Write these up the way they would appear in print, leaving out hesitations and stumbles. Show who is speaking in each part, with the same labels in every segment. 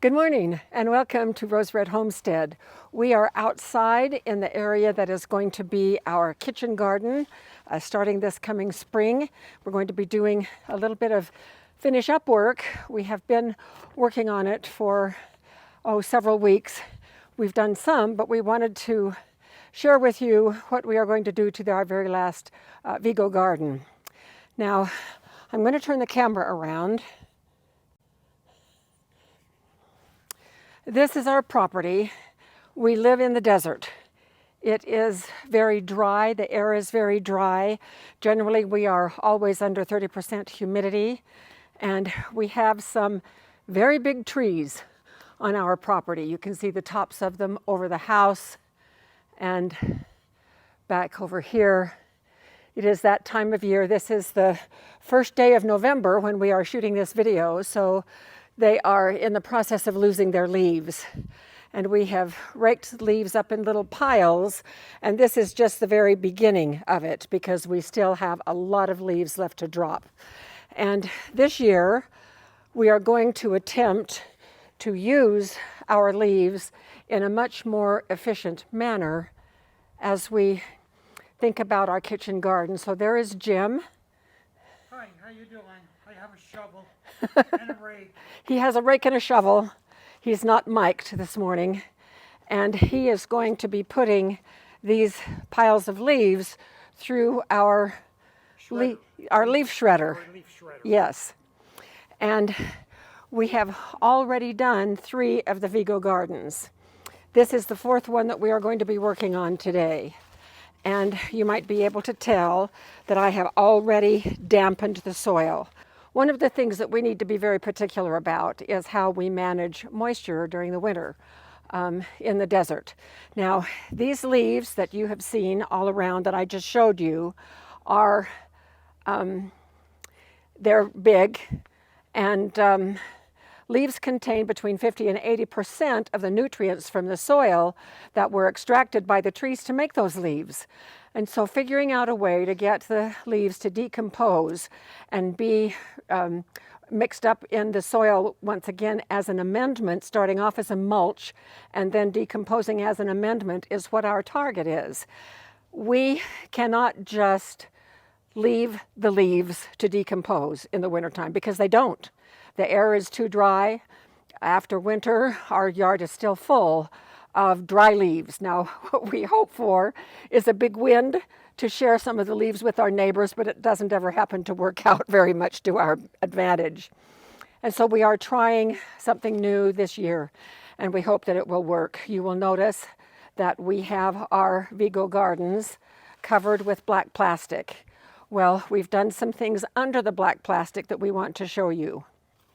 Speaker 1: Good morning and welcome to Rose Red Homestead. We are outside in the area that is going to be our kitchen garden starting this coming spring. We're going to be doing a little bit of finish up work. We have been working on it for several weeks. We've done some, but we wanted to share with you what we are going to do to our very last Vigo garden. Now, I'm going to turn the camera around. This is our property. We live in the desert. It is very dry. The air is very dry. Generally, we are always under 30% humidity, and we have some very big trees on our property. You can see the tops of them over the house and back over here. It is that time of year. This is the first day of November when we are shooting this video, so they are in the process of losing their leaves. And we have raked leaves up in little piles, and this is just the very beginning of it because we still have a lot of leaves left to drop. And this year, we are going to attempt to use our leaves in a much more efficient manner as we think about our kitchen garden. So there is Jim.
Speaker 2: Hi, how you doing? I have a shovel and a rake.
Speaker 1: He has a rake and a shovel. He's not mic'd this morning. And he is going to be putting these piles of leaves through our leaf shredder. Yes. And we have already done 3 of the Vigo gardens. This is the 4th one that we are going to be working on today. And you might be able to tell that I have already dampened the soil. One of the things that we need to be very particular about is how we manage moisture during the winter in the desert. Now, these leaves that you have seen all around that I just showed you are, they're big, and leaves contain between 50 and 80% of the nutrients from the soil that were extracted by the trees to make those leaves. And so figuring out a way to get the leaves to decompose and be mixed up in the soil once again as an amendment, starting off as a mulch and then decomposing as an amendment, is what our target is. We cannot just leave the leaves to decompose in the wintertime because they don't. The air is too dry. After winter, our yard is still full of dry leaves. Now, what we hope for is a big wind to share some of the leaves with our neighbors, but it doesn't ever happen to work out very much to our advantage. And so we are trying something new this year, and we hope that it will work. You will notice that we have our Vigo gardens covered with black plastic. Well, we've done some things under the black plastic that we want to show you.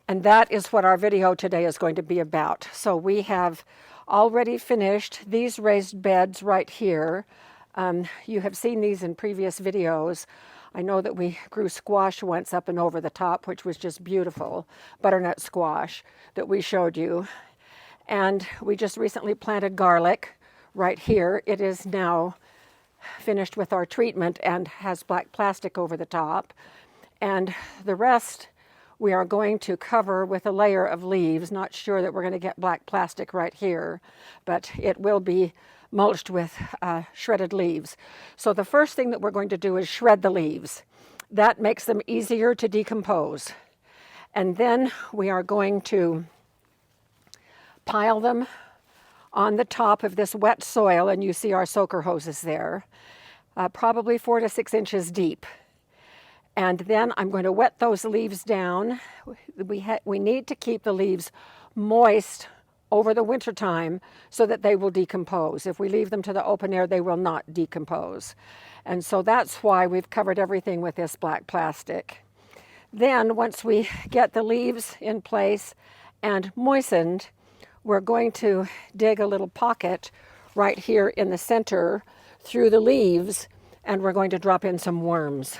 Speaker 1: And that is what our video today is going to be about. So we have already finished these raised beds right here. You have seen these in previous videos. I know that we grew squash once up and over the top, which was just beautiful, butternut squash that we showed you. And we just recently planted garlic right here. It is now finished with our treatment and has black plastic over the top. And the rest we are going to cover with a layer of leaves. Not sure that we're going to get black plastic right here, but it will be mulched with shredded leaves. So the first thing that we're going to do is shred the leaves. That makes them easier to decompose. And then we are going to pile them on the top of this wet soil, and you see our soaker hoses there, probably 4 to 6 inches deep. And then I'm going to wet those leaves down. We need to keep the leaves moist over the winter time so that they will decompose. If we leave them to the open air, they will not decompose. And so that's why we've covered everything with this black plastic. Then once we get the leaves in place and moistened, we're going to dig a little pocket right here in the center through the leaves, and we're going to drop in some worms.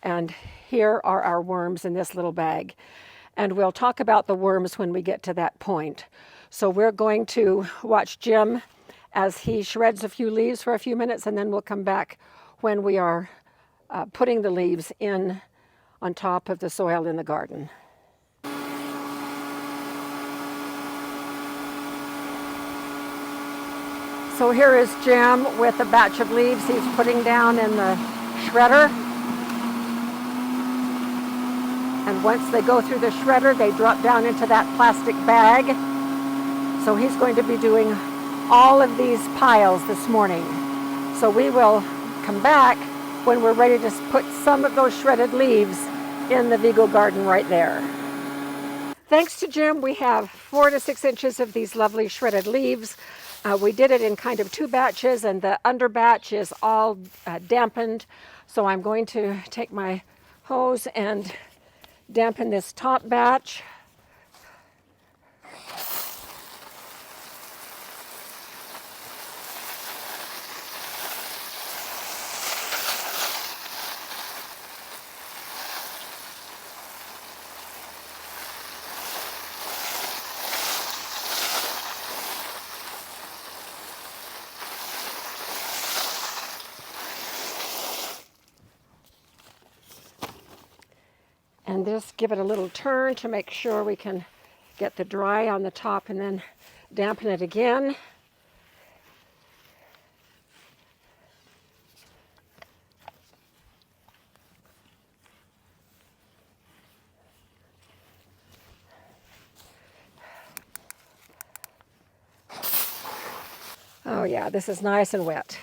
Speaker 1: And here are our worms in this little bag. And we'll talk about the worms when we get to that point. So we're going to watch Jim as he shreds a few leaves for a few minutes, and then we'll come back when we are putting the leaves in on top of the soil in the garden. So here is Jim with a batch of leaves he's putting down in the shredder. And once they go through the shredder, they drop down into that plastic bag. So he's going to be doing all of these piles this morning. So we will come back when we're ready to put some of those shredded leaves in the Vigo garden right there. Thanks to Jim, we have 4 to 6 inches of these lovely shredded leaves. We did it in kind of 2 batches, and the under batch is all dampened. So I'm going to take my hose and dampen this top batch. And just give it a little turn to make sure we can get the dry on the top, and then dampen it again. Oh yeah, this is nice and wet.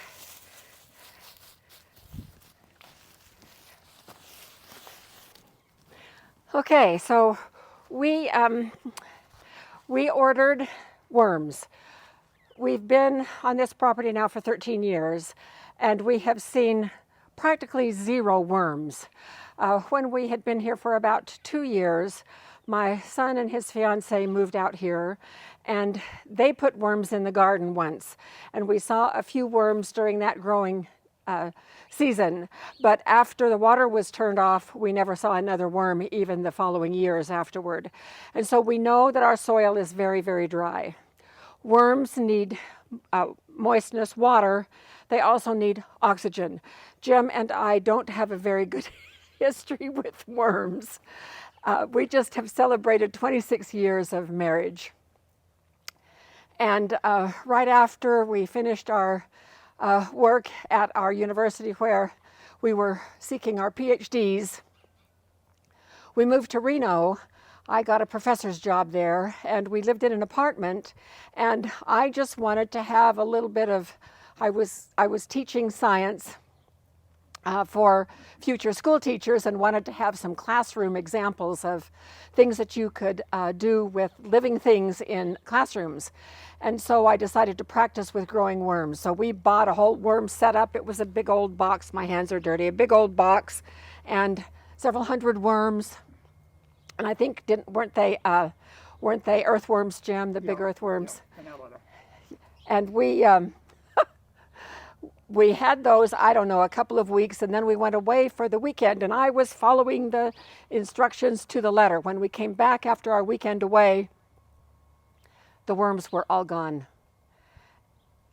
Speaker 1: Okay, so we ordered worms. We've been on this property now for 13 years, and we have seen practically 0 worms. When we had been here for about 2 years, my son and his fiance moved out here, and they put worms in the garden once, and we saw a few worms during that growing season. But after the water was turned off, we never saw another worm even the following years afterward. And so we know that our soil is very, very dry. Worms need moistness, water. They also need oxygen. Jim and I don't have a very good history with worms. We just have celebrated 26 years of marriage. And right after we finished our work at our university where we were seeking our PhDs, we moved to Reno. I got a professor's job there, and we lived in an apartment, and I just wanted to have a little bit of, I was teaching science for future school teachers, and wanted to have some classroom examples of things that you could do with living things in classrooms. And so I decided to practice with growing worms. So we bought a whole worm setup. It was a big old box. My hands are dirty. A big old box, and several hundred worms. And I think weren't they earthworms, Jim? The big earthworms. And we had those, I don't know, a couple of weeks, and then we went away for the weekend, and I was following the instructions to the letter. When we came back after our weekend away, the worms were all gone.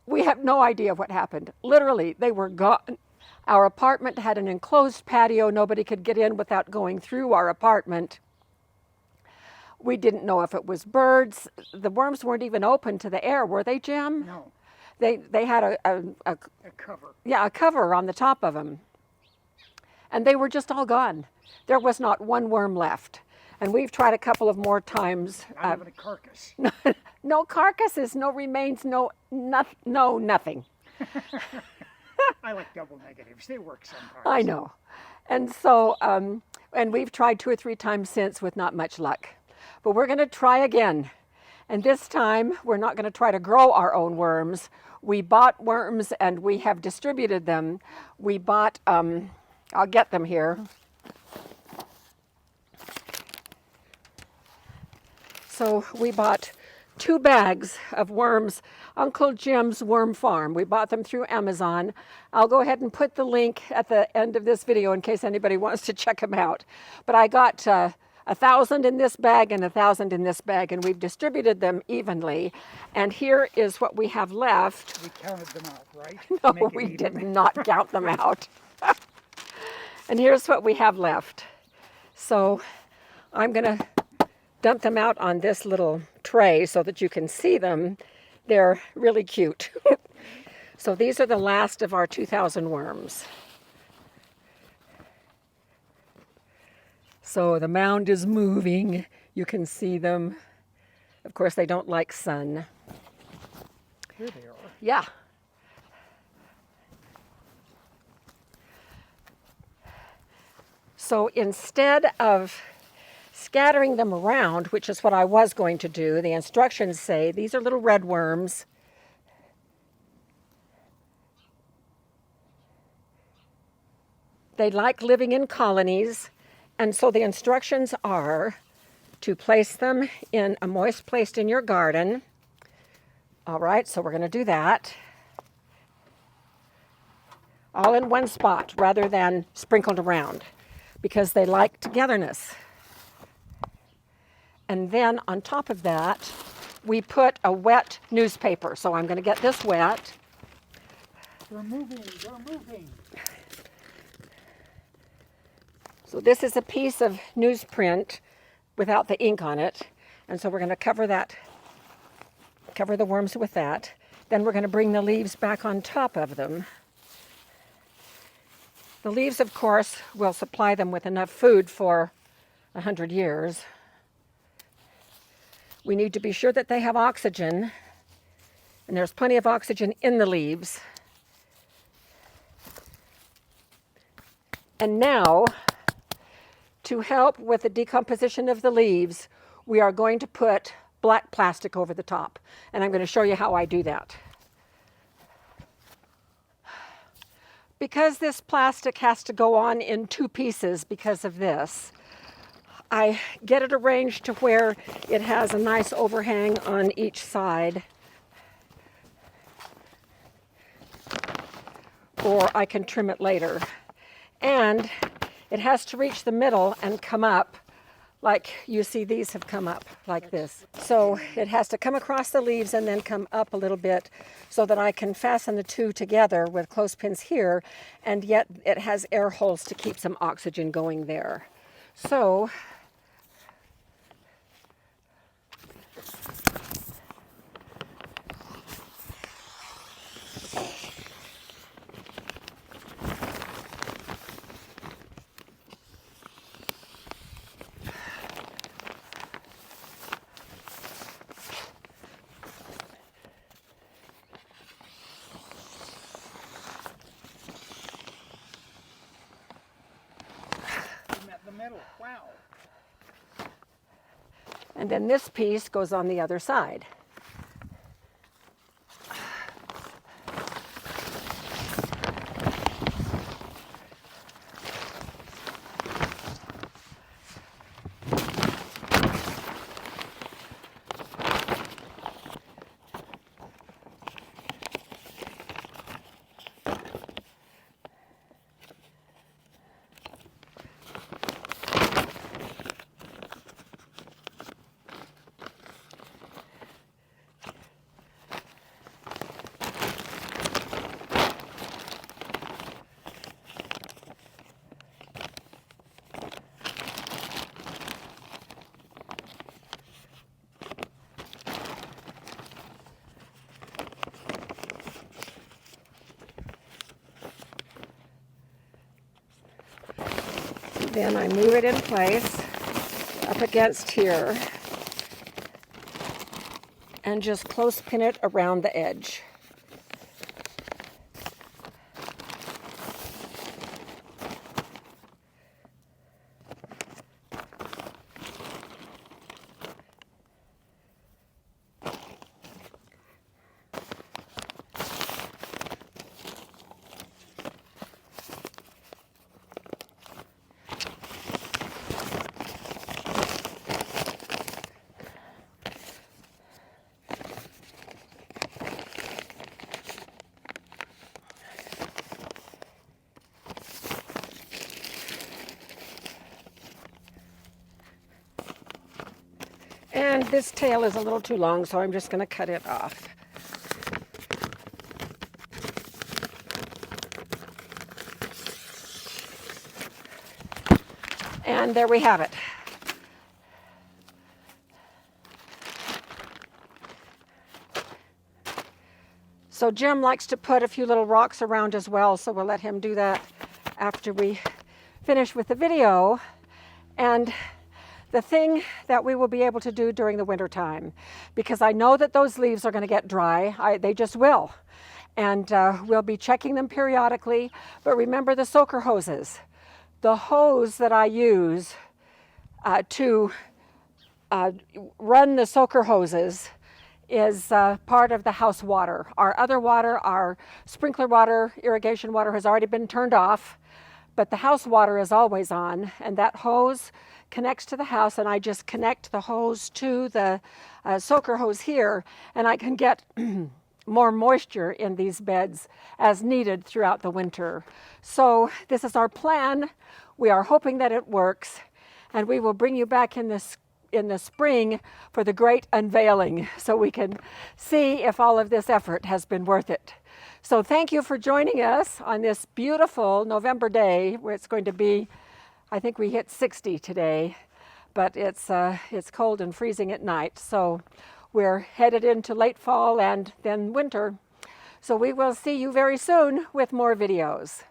Speaker 1: We have no idea what happened. Literally, they were gone. Our apartment had an enclosed patio. Nobody could get in without going through our apartment. We didn't know if it was birds. The worms weren't even open to the air, were they, Jim?
Speaker 2: No.
Speaker 1: They had a
Speaker 2: cover.
Speaker 1: Yeah, a cover on the top of them. And they were just all gone. There was not one worm left. And we've tried a couple of more times.
Speaker 2: Not even a carcass.
Speaker 1: No carcasses, no remains, nothing.
Speaker 2: I like double negatives. They work sometimes.
Speaker 1: I know. And so, and we've tried 2 or 3 times since with not much luck. But we're going to try again. And this time, we're not going to try to grow our own worms. We bought worms and we have distributed them. We bought, I'll get them here. So we bought 2 bags of worms, Uncle Jim's Worm Farm. We bought them through Amazon. I'll go ahead and put the link at the end of this video in case anybody wants to check them out. But I got 1,000 in this bag and 1,000 in this bag, and we've distributed them evenly. And here is what we have left.
Speaker 2: We counted them out, right?
Speaker 1: No, we did not count them out. And here's what we have left. So I'm going to dump them out on this little tray so that you can see them. They're really cute. So these are the last of our 2,000 worms. So the mound is moving. You can see them. Of course, they don't like sun.
Speaker 2: Here they are.
Speaker 1: Yeah. So instead of scattering them around, which is what I was going to do, the instructions say these are little red worms. They like living in colonies, and so the instructions are to place them in a moist place in your garden. All right, so we're going to do that. All in one spot rather than sprinkled around, because they like togetherness. And then on top of that, we put a wet newspaper. So I'm going to get this wet.
Speaker 2: They're moving, they're moving.
Speaker 1: So this is a piece of newsprint without the ink on it. And so we're going to cover the worms with that. Then we're going to bring the leaves back on top of them. The leaves, of course, will supply them with enough food for 100 years. We need to be sure that they have oxygen, and there's plenty of oxygen in the leaves. And now, to help with the decomposition of the leaves, we are going to put black plastic over the top, and I'm going to show you how I do that. Because this plastic has to go on in two pieces because of this, I get it arranged to where it has a nice overhang on each side. Or I can trim it later. And it has to reach the middle and come up like you see these have come up like this. So it has to come across the leaves and then come up a little bit so that I can fasten the two together with clothespins here, and yet it has air holes to keep some oxygen going there. So
Speaker 2: The middle, wow.
Speaker 1: and then this piece goes on the other side. Then I move it in place up against here and just clothespin it around the edge. And this tail is a little too long, so I'm just going to cut it off. And there we have it. So Jim likes to put a few little rocks around as well, so we'll let him do that after we finish with the video. And the thing that we will be able to do during the winter time, because I know that those leaves are going to get dry, they just will. And we'll be checking them periodically. But remember the soaker hoses. The hose that I use to run the soaker hoses is part of the house water. Our other water, our sprinkler water, irrigation water has already been turned off, but the house water is always on, and that hose connects to the house, and I just connect the hose to the soaker hose here, and I can get more moisture in these beds as needed throughout the winter. So this is our plan. We are hoping that it works, and we will bring you back in the spring for the great unveiling so we can see if all of this effort has been worth it. So thank you for joining us on this beautiful November day where it's going to be, I think we hit 60 today, but it's cold and freezing at night. So we're headed into late fall and then winter. So we will see you very soon with more videos.